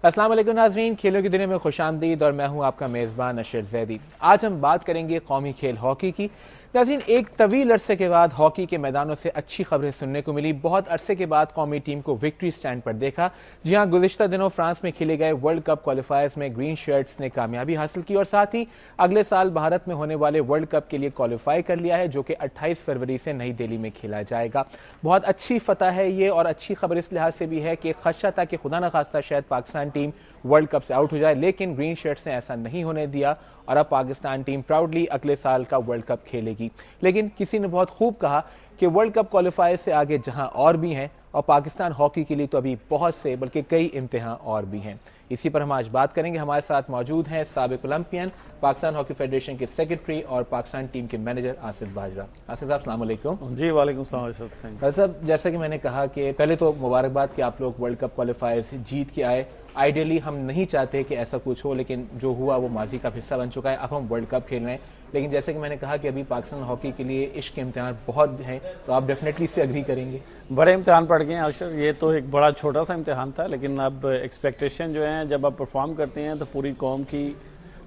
السلام علیکم ناظرین، کھیلوں کی دنیا میں خوش آمدید اور میں ہوں آپ کا میزبان اشر زیدی۔ آج ہم بات کریں گے قومی کھیل ہاکی کی۔ ناظرین، ایک طویل عرصے کے بعد ہاکی کے میدانوں سے اچھی خبریں سننے کو ملی۔ بہت عرصے کے بعد قومی ٹیم کو وکٹری سٹینڈ پر دیکھا۔ جی ہاں، گزشتہ دنوں فرانس میں کھیلے گئے ورلڈ کپ کوالیفائرز میں گرین شرٹس نے کامیابی حاصل کی اور ساتھ ہی اگلے سال بھارت میں ہونے والے ورلڈ کپ کے لیے کوالیفائی کر لیا ہے، جو کہ 28 فروری سے نئی دہلی میں کھیلا جائے گا۔ بہت اچھی فتح ہے یہ، اور اچھی خبر اس لحاظ سے بھی ہے کہ خدشہ تھا کہ خدا نخواستہ شاید پاکستان ٹیم ورلڈ کپ سے آؤٹ ہو جائے، لیکن گرین شرٹس نے ایسا نہیں ہونے دیا اور اب پاکستان ٹیم پراؤڈلی اگلے سال کا ورلڈ کپ کھیلے گی۔ لیکن کسی نے بہت خوب کہا کہ ورلڈ کپ کوالیفائر سے آگے جہاں اور بھی ہیں، اور پاکستان ہاکی کے لیے تو ابھی بہت سے بلکہ کئی امتحان اور بھی ہیں۔ اسی پر ہم آج بات کریں گے۔ ہمارے ساتھ موجود ہیں سابق اولمپئن، پاکستان ہاکی فیڈریشن کے سیکرٹری اور پاکستان ٹیم کے مینیجر آصف باجرہ۔ آصف صاحب السلام علیکم۔ جی وعلیکم السلام۔ آصف صاحب، جیسا کہ میں نے کہا کہ پہلے تو مبارکباد کہ آپ لوگ ورلڈ کپ کوالیفائر سے جیت کے آئے۔ آئیڈیلی ہم نہیں چاہتے کہ ایسا کچھ ہو، لیکن جو ہوا وہ ماضی کا حصہ بن چکا ہے۔ اب ہم ورلڈ کپ کھیل رہے ہیں، لیکن جیسے کہ میں نے کہا کہ ابھی پاکستان ہاکی کے لیے عشق کے امتحان بہت ہیں، تو آپ ڈیفینیٹلی اس سے اگری کریں گے۔ بڑے امتحان پڑ گئے ہیں اشر، یہ تو ایک بڑا چھوٹا سا امتحان تھا، لیکن اب ایکسپیکٹیشن جو ہیں جب آپ پرفارم کرتے ہیں تو پوری قوم کی،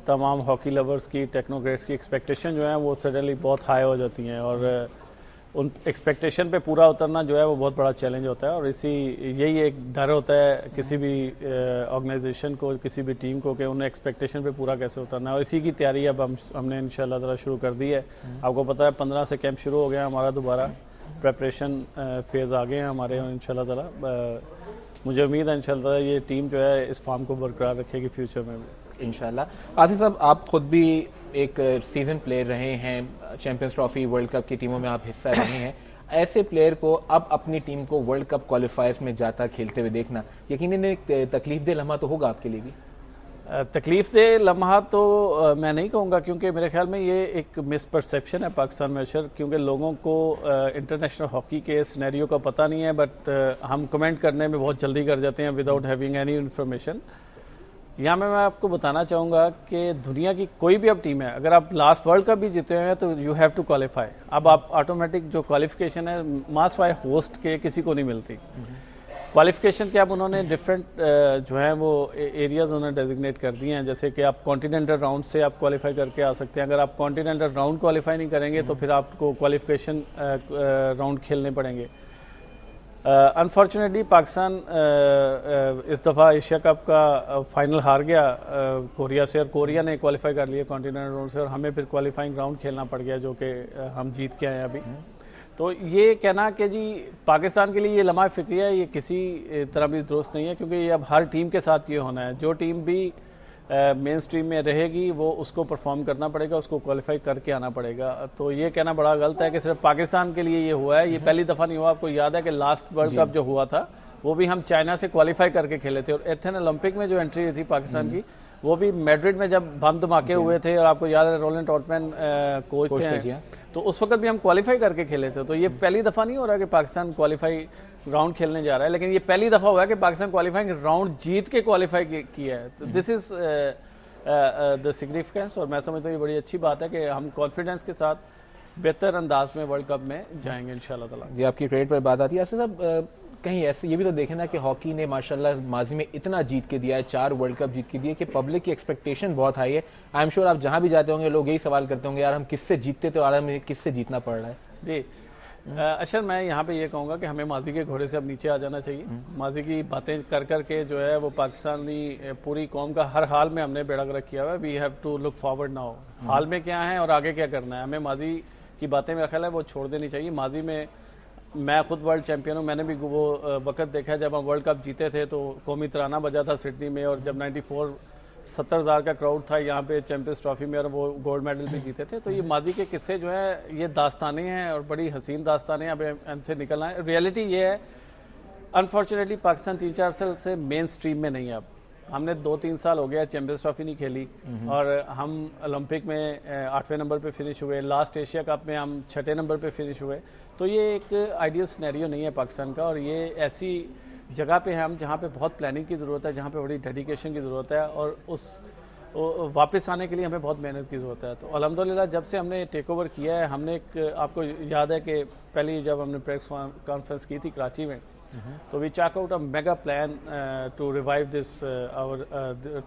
تمام ہاکی لورز کی، ٹیکنوکریٹس کی ایکسپیکٹیشن جو ہیں وہ سڈنلی بہت ہائی ہو جاتی ہیں، اور ان ایکسپیکٹیشن پہ پورا اترنا جو ہے وہ بہت بڑا چیلنج ہوتا ہے، اور یہی ایک ڈر ہوتا ہے کسی بھی آرگنائزیشن کو، کسی بھی ٹیم کو، کہ انہیں ایکسپیکٹیشن پہ پورا کیسے اترنا ہے، اور اسی کی تیاری اب ہم نے انشاءاللہ تعالی شروع کر دی ہے۔ آپ کو پتہ ہے 15 سے کیمپ شروع ہو گیا ہمارا، دوبارہ پریپریشن فیز آ گئے ہیں ہمارے انشاءاللہ تعالی۔ مجھے امید ہے انشاءاللہ تعالی یہ ٹیم جو ہے اس فارم کو برقرار رکھے گی فیوچر میں بھی انشاءاللہ۔ آصف صاحب، آپ خود بھی ایک سیزن پلیئر رہے ہیں، چیمپئنز ٹرافی، ورلڈ کپ کی ٹیموں میں آپ حصہ رہے ہیں۔ ایسے پلیئر کو اب اپنی ٹیم کو ورلڈ کپ کوالیفائرز میں جاتا کھیلتے ہوئے دیکھنا یقیناً ایک تکلیف دہ لمحہ تو ہوگا آپ کے لیے بھی۔ تکلیف دہ لمحہ تو میں نہیں کہوں گا، کیونکہ میرے خیال میں یہ ایک مس پرسیپشن ہے پاکستان میں اشر، کیونکہ لوگوں کو انٹرنیشنل ہاکی کے سینیریو کا پتہ نہیں ہے، بٹ ہم کمنٹ کرنے میں بہت جلدی کر جاتے ہیں وداؤٹ ہیونگ اینی انفارمیشن۔ یہاں میں آپ کو بتانا چاہوں گا کہ دنیا کی کوئی بھی اب ٹیم ہے، اگر آپ لاسٹ ورلڈ کپ بھی جیتے ہوئے ہیں تو یو ہیو ٹو کوالیفائی۔ اب آپ آٹومیٹک جو کوالیفیکیشن ہے ماس وائی ہوسٹ کے کسی کو نہیں ملتی۔ کوالیفیکیشن کے اب انہوں نے ڈفرینٹ جو ہیں وہ ایریاز انہوں نے ڈیزگنیٹ کر دیے ہیں، جیسے کہ آپ کانٹیننٹل راؤنڈ سے آپ کوالیفائی کر کے آ سکتے ہیں۔ اگر آپ کانٹیننٹل راؤنڈ کوالیفائی نہیں کریں گے تو پھر آپ کو کوالیفیکیشن راؤنڈ کھیلنے پڑیں گے۔ انفارچونیٹلی پاکستان اس دفعہ ایشیا کپ کا فائنل ہار گیا کوریا سے، اور کوریا نے کوالیفائی کر لیا کانٹیننٹل راؤنڈ سے، اور ہمیں پھر کوالیفائنگ راؤنڈ کھیلنا پڑ گیا، جو کہ ہم جیت کے آئے ہیں ابھی۔ تو یہ کہنا کہ جی پاکستان کے لیے یہ لمحہ فکری ہے، یہ کسی طرح بھی درست نہیں ہے، کیونکہ یہ اب ہر ٹیم کے ساتھ یہ ہونا ہے۔ جو ٹیم بھی مین سٹریم میں رہے گی وہ اس کو پرفارم کرنا پڑے گا، اس کو کوالیفائی کر کے آنا پڑے گا۔ تو یہ کہنا بڑا غلط ہے کہ صرف پاکستان کے لیے یہ ہوا ہے، یہ پہلی دفعہ نہیں ہوا۔ آپ کو یاد ہے کہ لاسٹ ورلڈ کپ جو ہوا تھا وہ بھی ہم چائنا سے کوالیفائی کر کے کھیلے تھے، اور ایتھن اولمپک میں جو انٹری تھی پاکستان کی وہ بھی میڈرڈ میں جب بم دھماکے ہوئے تھے، اور آپ کو یاد ہے رولنڈ ٹاٹمین کوچ تھے، تو اس وقت بھی ہم کوالیفائی کر کے کھیلے تھے۔ تو یہ پہلی دفعہ نہیں ہو رہا کہ پاکستان کوالیفائی راؤنڈ کھیلنے جا رہا ہے، لیکن یہ پہلی دفعہ ہوا ہے کہ پاکستان کوالیفائنگ راؤنڈ جیت کے کوالیفائی کیا ہے۔ دس از دا سگنیفیکینس، اور میں سمجھتا ہوں یہ بڑی اچھی بات ہے کہ ہم کانفیڈنس کے ساتھ بہتر انداز میں ورلڈ کپ میں جائیں گے انشاءاللہ تعالی۔ جی، آپ کی کریڈٹ پر بات آتی ہے۔ صاحب، کہیں ایسے یہ بھی تو دیکھیں نا کہ ہاکی نے ماشاءاللہ ماضی میں اتنا جیت کے دیا ہے، 4 ورلڈ کپ جیت کے دیے، کہ پبلک کی ایکسپیکٹیشن بہت ہائی ہے۔ آئی ایم شیور آپ جہاں بھی جاتے ہوں گے لوگ یہی سوال کرتے ہوں گے، یار ہم کس سے جیتتے تھے اور ہمیں کس سے جیتنا پڑ رہا ہے۔ جی اشر، میں یہاں پہ یہ کہوں گا کہ ہمیں ماضی کے گھوڑے سے اب نیچے آ جانا چاہیے۔ ماضی کی باتیں کر کے جو ہے وہ پاکستانی پوری قوم کا ہر حال میں ہم نے بیڑا غرق کیا ہوا ہے۔ We have to look forward now, حال میں کیا ہے اور آگے کیا کرنا ہے۔ ہمیں ماضی کی باتیں میرا خیال ہے وہ چھوڑ دینی چاہیے۔ ماضی میں میں خود ورلڈ چیمپئن ہوں، میں نے بھی وہ وقت دیکھا جب ہم ورلڈ کپ جیتے تھے تو قومی ترانہ بجا تھا سڈنی میں، اور جب 94 70,000 کا کراؤڈ تھا یہاں پہ چیمپئنز ٹرافی میں، اور وہ گولڈ میڈل بھی جیتے تھے۔ تو یہ ماضی کے قصے جو ہیں یہ داستانیں ہیں، اور بڑی حسین داستانیں، اب ان سے نکلنا ہے۔ ریئلٹی یہ ہے انفارچونیٹلی پاکستان 3-4 سال سے مین سٹریم میں نہیں ہے۔ اب ہم نے 2-3 سال ہو گیا چیمپئنز ٹرافی نہیں کھیلی، اور ہم اولمپک میں 8ویں نمبر پہ فنش ہوئے، لاسٹ ایشیا کپ میں ہم 6 نمبر پہ فنش ہوئے۔ تو یہ ایک آئیڈیل سینیریو نہیں ہے پاکستان کا، اور یہ ایسی جگہ پہ ہے ہم جہاں پہ بہت پلاننگ کی ضرورت ہے، جہاں پہ بڑی ڈیڈیکیشن کی ضرورت ہے، اور اس واپس آنے کے لیے ہمیں بہت محنت کی ضرورت ہے۔ تو الحمدللہ جب سے ہم نے ٹیک اوور کیا ہے، ہم نے ایک، آپ کو یاد ہے کہ پہلی جب ہم نے پریس کانفرنس کی تھی کراچی میں، تو we check out a mega plan to revive this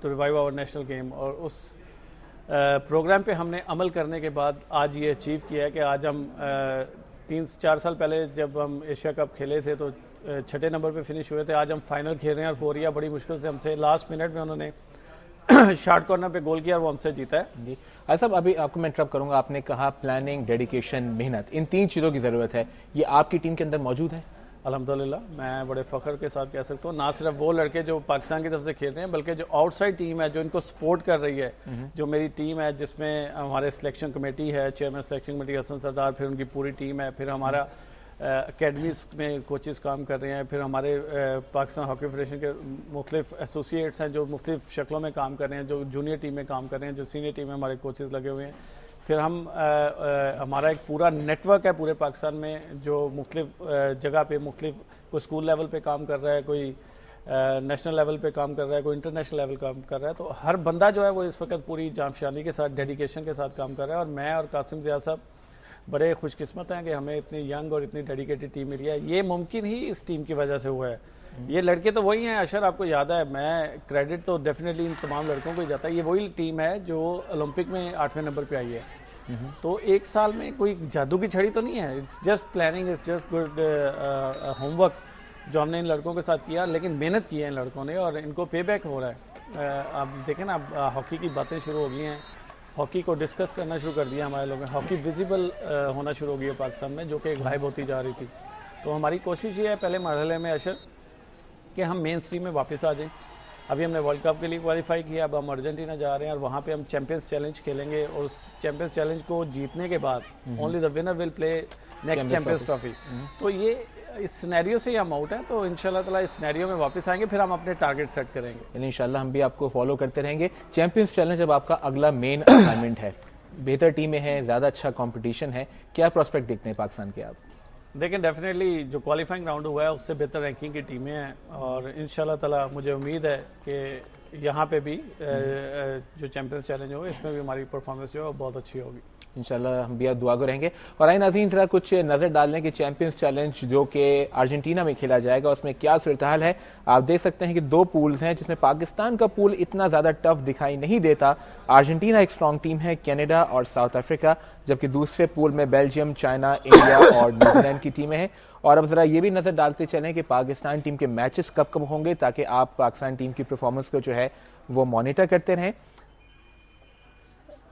to revive our national game. اور اس پروگرام پہ ہم نے عمل کرنے کے بعد آج یہ اچیو کیا ہے کہ آج ہم 3-4 سال پہلے جب ہم ایشیا کپ کھیلے تھے تو 6 نمبر پہ فنش ہوئے تھے. آج ہم فائنل کھیل رہے ہیں اور کوریا بڑی مشکل سے ہم سے لاسٹ منٹ میں انہوں نے شارٹ کارنر پہ گول کیا اور وہ ہم سے جیتا ہے. جی صاحب ابھی آپ کو میں انٹرپٹ کروں گا, آپ نے کہا پلاننگ, ڈیڈیکیشن, محنت, ان 3 چیزوں کی ضرورت ہے, یہ آپ کی ٹیم کے اندر موجود ہے؟ الحمدللہ میں بڑے فخر کے ساتھ کہہ سکتا ہوں, نہ صرف وہ لڑکے جو پاکستان کی طرف سے کھیل رہے ہیں بلکہ جو آؤٹ سائڈ ٹیم ہے جو ان کو سپورٹ کر رہی ہے, جو میری ٹیم ہے جس میں ہمارے سلیکشن کمیٹی ہے, چیئرمین سلیکشن کمیٹی حسن سردار, پھر ان کی پوری ٹیم ہے, پھر ہمارا اکیڈمیز میں کوچز کام کر رہے ہیں, پھر ہمارے پاکستان ہاکی فیڈریشن کے مختلف ایسوسیٹس ہیں جو مختلف شکلوں میں کام کر رہے ہیں, جو جونیئر ٹیم میں کام کر رہے ہیں, جو سینئر ٹیم میں ہمارے کوچز لگے ہوئے ہیں. پھر ہمارا ایک پورا نیٹ ورک ہے پورے پاکستان میں جو مختلف جگہ پہ مختلف, کوئی اسکول لیول پہ کام کر رہا ہے, کوئی نیشنل لیول پہ کام کر رہا ہے, کوئی انٹرنیشنل لیول کام کر رہا ہے. تو ہر بندہ جو ہے وہ اس وقت پوری جانفشانی کے ساتھ, ڈیڈیکیشن کے ساتھ کام کر رہا ہے. اور میں اور قاسم ضیاء صاحب بڑے خوش قسمت ہیں کہ ہمیں اتنی ینگ اور اتنی ڈیڈیکیٹڈ ٹیم ملی ہے. یہ ممکن ہی اس ٹیم کی وجہ سے ہوا ہے. یہ لڑکے تو وہی ہیں اشر, آپ کو یاد ہے, میں کریڈٹ تو ڈیفینیٹلی ان تمام لڑکوں کو ہی جاتا ہے. یہ وہی ٹیم ہے جو اولمپک میں 8ویں نمبر پہ آئی ہے. تو 1 سال میں کوئی جادو کی چھڑی تو نہیں ہے, it's just planning, it's just good homework جو ہم نے ان لڑکوں کے ساتھ کیا. لیکن محنت کی ہے ان لڑکوں نے اور ان کو پے بیک ہو رہا ہے. اب دیکھیں نا, اب ہاکی کی باتیں شروع ہو گئی ہیں, ہاکی کو ڈسکس کرنا شروع کر دیا ہمارے لوگوں نے, ہاکی ویزیبل ہونا شروع ہو گئی ہے پاکستان میں جو کہ غائب ہوتی جا رہی تھی. تو ہماری کوشش یہ ہے پہلے مرحلے میں اشر کہ ہم مین اسٹریم میں واپس آ جائیں. ابھی ہم نے ورلڈ کپ کے لیے کوالیفائی کیا, اب ہم ارجنٹینا جا رہے ہیں اور وہاں پہ ہم چیمپئنز چیلنج کھیلیں گے. اور اس چیمپئنز چیلنج کو جیتنے کے بعد only the winner will play next champions trophy. تو یہ اس سینیریو سے ہی ہم آؤٹ ہیں, تو انشاءاللہ تعالی اس سینیریو میں واپس آئیں گے, پھر ہم اپنے ٹارگیٹ سیٹ کریں گے. یعنی انشاءاللہ ہم بھی آپ کو فالو کرتے رہیں گے. چیمپئنز چیلنج اب آپ کا اگلا مین اسائنمنٹ ہے, بہتر ٹیمیں ہیں, زیادہ اچھا کمپٹیشن ہے, کیا پراسپیکٹ دیکھتے ہیں پاکستان کے آپ؟ دیکھیں ڈیفینیٹلی جو کوالیفائنگ راؤنڈ ہوا ہے اس سے بہتر رینکنگ کی ٹیمیں ہیں, اور انشاءاللہ تعالی مجھے امید ہے کہ یہاں پہ بھی جو چیمپئنز چیلنج ہوگا اس میں بھی ہماری پرفارمنس جو ہے بہت اچھی ہوگی. انشاءاللہ ہم بھی دعا گو رہیں گے. اور آئیں ناظرین ذرا کچھ نظر ڈال لیں کہ چیمپئنز چیلنج جو کہ ارجنٹینا میں کھیلا جائے گا اس میں کیا صورتحال ہے. آپ دیکھ سکتے ہیں کہ 2 پولز ہیں جس میں پاکستان کا پول اتنا زیادہ ٹف دکھائی نہیں دیتا. ارجنٹینا ایک اسٹرانگ ٹیم ہے, کینیڈا اور ساؤتھ افریقہ, جبکہ دوسرے پول میں بیلجیم, چائنا, انڈیا اور نیوزی لینڈ کی ٹیمیں ہیں. اور اب ذرا یہ بھی نظر ڈالتے چلیں کہ پاکستان ٹیم کے میچز کب کب ہوں گے تاکہ آپ پاکستان ٹیم کی پرفارمنس کو جو ہے وہ مانیٹر کرتے رہیں.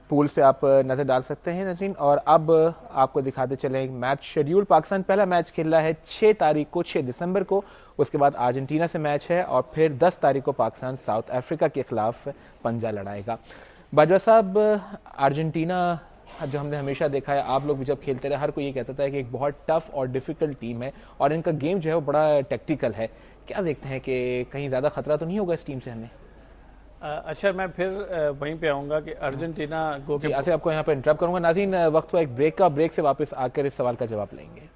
پولز پہ آپ نظر ڈال سکتے ہیں ناظرین. اور اب آپ کو دکھاتے چلیں میچ شیڈیول. پاکستان پہلا میچ کھیل رہا ہے 6 تاریخ کو, 6 دسمبر کو. اس کے بعد ارجنٹینا سے میچ ہے اور پھر 10 تاریخ کو پاکستان ساؤتھ افریقہ کے خلاف پنجہ لڑائے گا. باجوہ صاحب, ارجنٹینا جو ہم نے ہمیشہ دیکھا ہے, آپ لوگ بھی جب کھیلتے رہے, ہر کوئی یہ کہتا تھا کہ ایک بہت ٹف اور ڈیفیکلٹ ٹیم ہے اور ان کا گیم جو ہے وہ بڑا ٹیکٹیکل ہے. کیا دیکھتے ہیں کہ کہیں زیادہ خطرہ تو نہیں ہوگا اس ٹیم سے ہمیں؟ اچھا میں پھر وہیں پہ آؤں گا کہ ارجنٹینا جی ایسے آپ کو یہاں پہ انٹرپٹ کروں گا. ناظرین وقت ہوا ایک بریک کا, بریک سے واپس آ کر اس سوال کا جواب لیں گے.